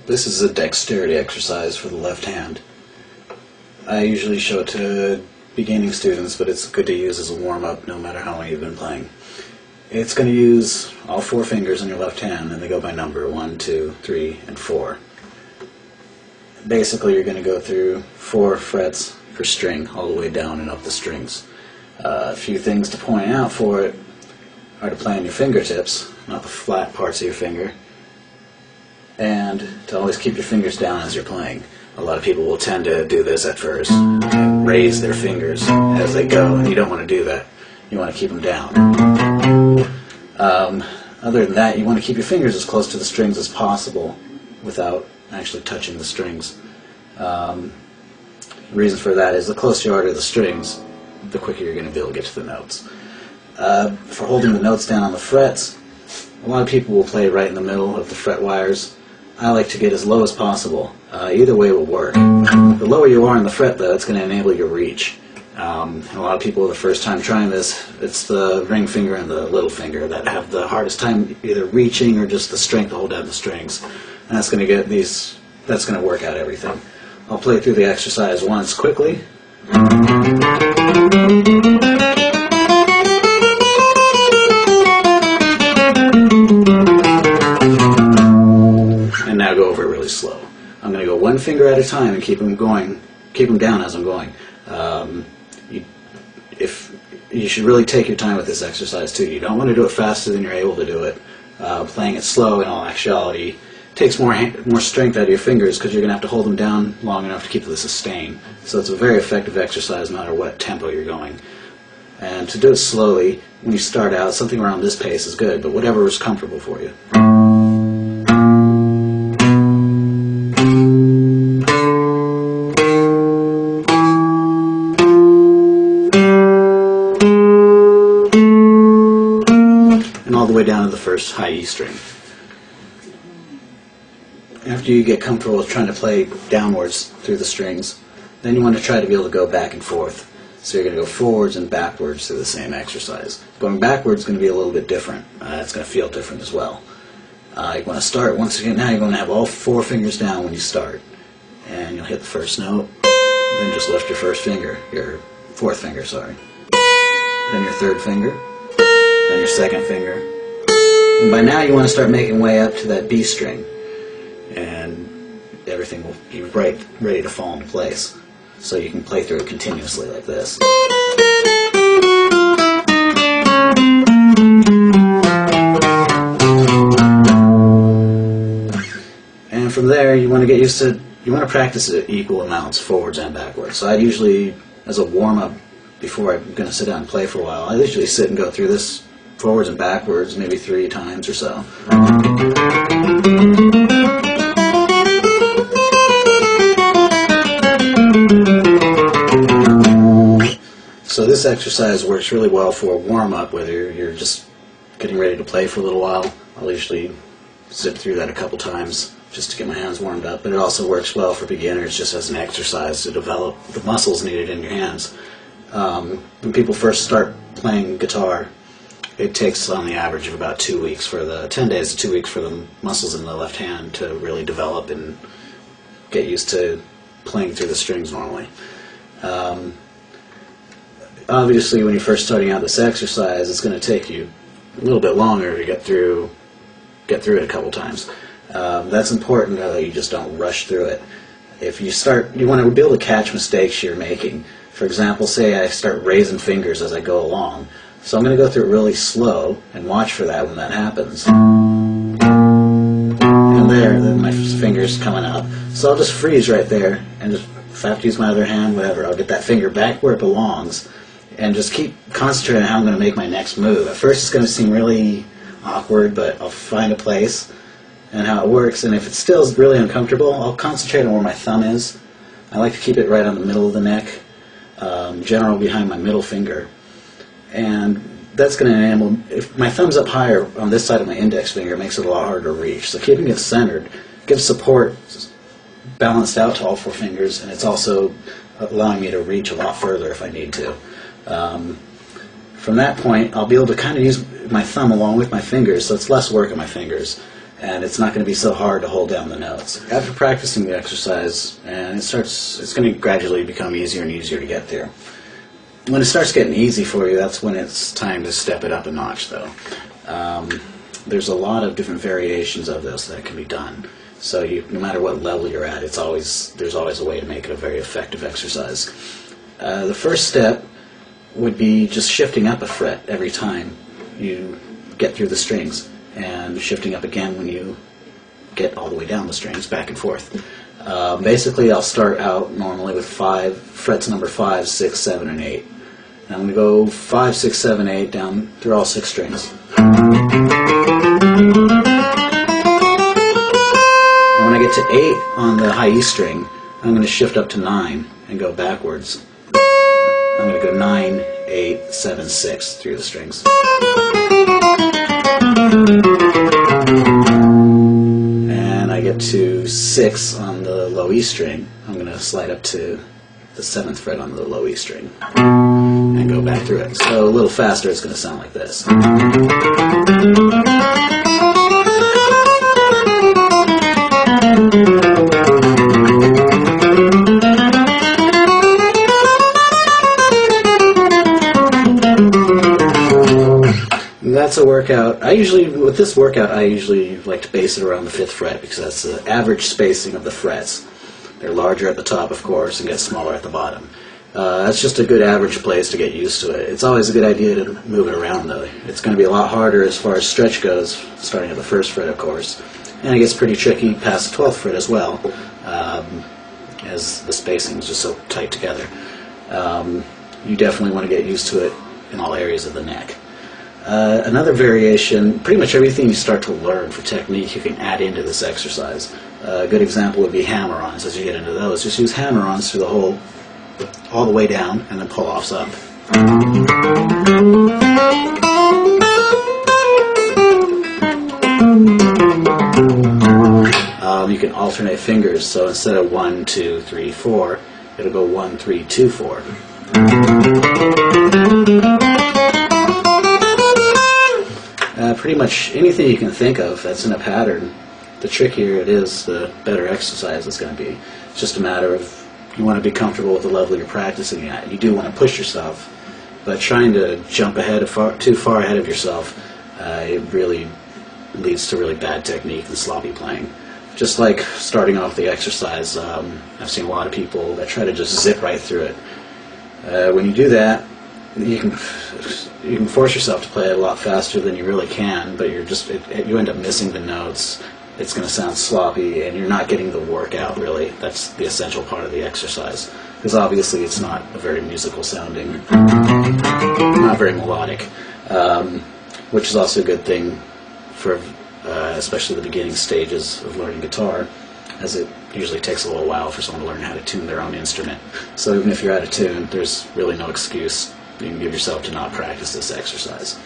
This is a dexterity exercise for the left hand. I usually show it to beginning students, but it's good to use as a warm-up no matter how long you've been playing. It's going to use all 4 fingers on your left hand, and they go by number, 1, 2, 3, and 4. Basically, you're going to go through 4 frets per string, all the way down and up the strings. A few things to point out for it are to play on your fingertips, not the flat parts of your finger, and to always keep your fingers down as you're playing. A lot of people will tend to do this at first, raise their fingers as they go, and you don't want to do that. You want to keep them down. Other than that, you want to keep your fingers as close to the strings as possible without actually touching the strings. The reason for that is the closer you are to the strings, the quicker you're going to be able to get to the notes. For holding the notes down on the frets, a lot of people will play right in the middle of the fret wires. I like to get as low as possible. Either way will work. The lower you are on the fret, though, it's going to enable your reach. And a lot of people, the first time trying this, it's the ring finger and the little finger that have the hardest time either reaching or just the strength to hold down the strings. And that's going to work out everything. I'll play through the exercise once quickly. And now go over it really slow. I'm going to go 1 finger at a time and keep them down as I'm going. You should really take your time with this exercise too. You don't want to do it faster than you're able to do it. Playing it slow, in all actuality, takes more strength out of your fingers because you're going to have to hold them down long enough to keep the sustain. So it's a very effective exercise no matter what tempo you're going. And to do it slowly, when you start out, something around this pace is good, but whatever is comfortable for you. And all the way down to the first high E string. After you get comfortable with trying to play downwards through the strings, then you want to try to be able to go back and forth. So you're going to go forwards and backwards through the same exercise. Going backwards is going to be a little bit different. It's going to feel different as well. You want to start, once again, now you're going to have all 4 fingers down when you start. And you'll hit the first note, then just lift your first finger, your 4th finger, sorry. Then your 3rd finger, then your 2nd finger. And by now you want to start making way up to that B string. And everything will be ready to fall into place. So you can play through it continuously like this. And from there you want to get used to, you want to practice it equal amounts, forwards and backwards. So I usually, as a warm-up, before I'm going to sit down and play for a while, I usually sit and go through this forwards and backwards maybe 3 times or so. So this exercise works really well for a warm-up, whether you're just getting ready to play for a little while. I'll usually zip through that a couple times just to get my hands warmed up, but it also works well for beginners just as an exercise to develop the muscles needed in your hands. When people first start playing guitar, it takes on the average of about 2 weeks 10 days to 2 weeks for the muscles in the left hand to really develop and get used to playing through the strings normally. Obviously, when you're first starting out this exercise, it's going to take you a little bit longer to get through it a couple times. That's important, though, that you just don't rush through it. If you start, you want to be able to catch mistakes you're making. For example, say I start raising fingers as I go along. So I'm going to go through it really slow and watch for that when that happens. And then my finger's coming up. So I'll just freeze right there, and just, if I have to use my other hand, whatever, I'll get that finger back where it belongs, and just keep concentrating on how I'm going to make my next move. At first it's going to seem really awkward, but I'll find a place and how it works, and if it still is really uncomfortable, I'll concentrate on where my thumb is. I like to keep it right on the middle of the neck, generally behind my middle finger. And that's going to enable, if my thumb's up higher on this side of my index finger, it makes it a lot harder to reach. So keeping it centered gives support balanced out to all 4 fingers, and it's also allowing me to reach a lot further if I need to. From that point, I'll be able to kind of use my thumb along with my fingers, so it's less work on my fingers. and it's not going to be so hard to hold down the notes. After practicing the exercise, and it's going to gradually become easier and easier to get there. When it starts getting easy for you, that's when it's time to step it up a notch, though. There's a lot of different variations of this that can be done. So no matter what level you're at, there's always a way to make it a very effective exercise. The first step would be just shifting up a fret every time you get through the strings, and shifting up again when you get all the way down the strings, back and forth. Basically, I'll start out normally with frets number 5, 6, 7, and 8. And I'm going to go 5, 6, 7, 8 down through all 6 strings. And when I get to 8 on the high E string, I'm going to shift up to 9 and go backwards. I'm going to go 9, 8, 7, 6 through the strings. And I get to 6 on the low E string. I'm going to slide up to the 7th fret on the low E string and go back through it. So a little faster, it's going to sound like this. That's a workout. With this workout, I usually like to base it around the 5th fret, because that's the average spacing of the frets. They're larger at the top, of course, and get smaller at the bottom. That's just a good average place to get used to it. It's always a good idea to move it around, though. It's going to be a lot harder as far as stretch goes, starting at the 1st fret, of course. And it gets pretty tricky past the 12th fret as well, as the spacing is just so tight together. You definitely want to get used to it in all areas of the neck. Another variation, pretty much everything you start to learn for technique you can add into this exercise. A good example would be hammer-ons. As you get into those, just use hammer-ons through the whole, all the way down, and then pull-offs up. You can alternate fingers, so instead of 1, 2, 3, 4, it'll go 1, 3, 2, 4. Pretty much anything you can think of that's in a pattern, the trickier it is, the better exercise it's going to be. It's just a matter of, you want to be comfortable with the level you're practicing at. You do want to push yourself, but trying to jump too far ahead of yourself, it really leads to really bad technique and sloppy playing. Just like starting off the exercise, I've seen a lot of people that try to just zip right through it. When you do that, you can force yourself to play it a lot faster than you really can, but you end up missing the notes. It's going to sound sloppy, and you're not getting the workout, really. That's the essential part of the exercise, because obviously it's not a very musical sounding, not very melodic, which is also a good thing for especially the beginning stages of learning guitar, as it usually takes a little while for someone to learn how to tune their own instrument. So even if you're out of tune, there's really no excuse you can give yourself to not practice this exercise.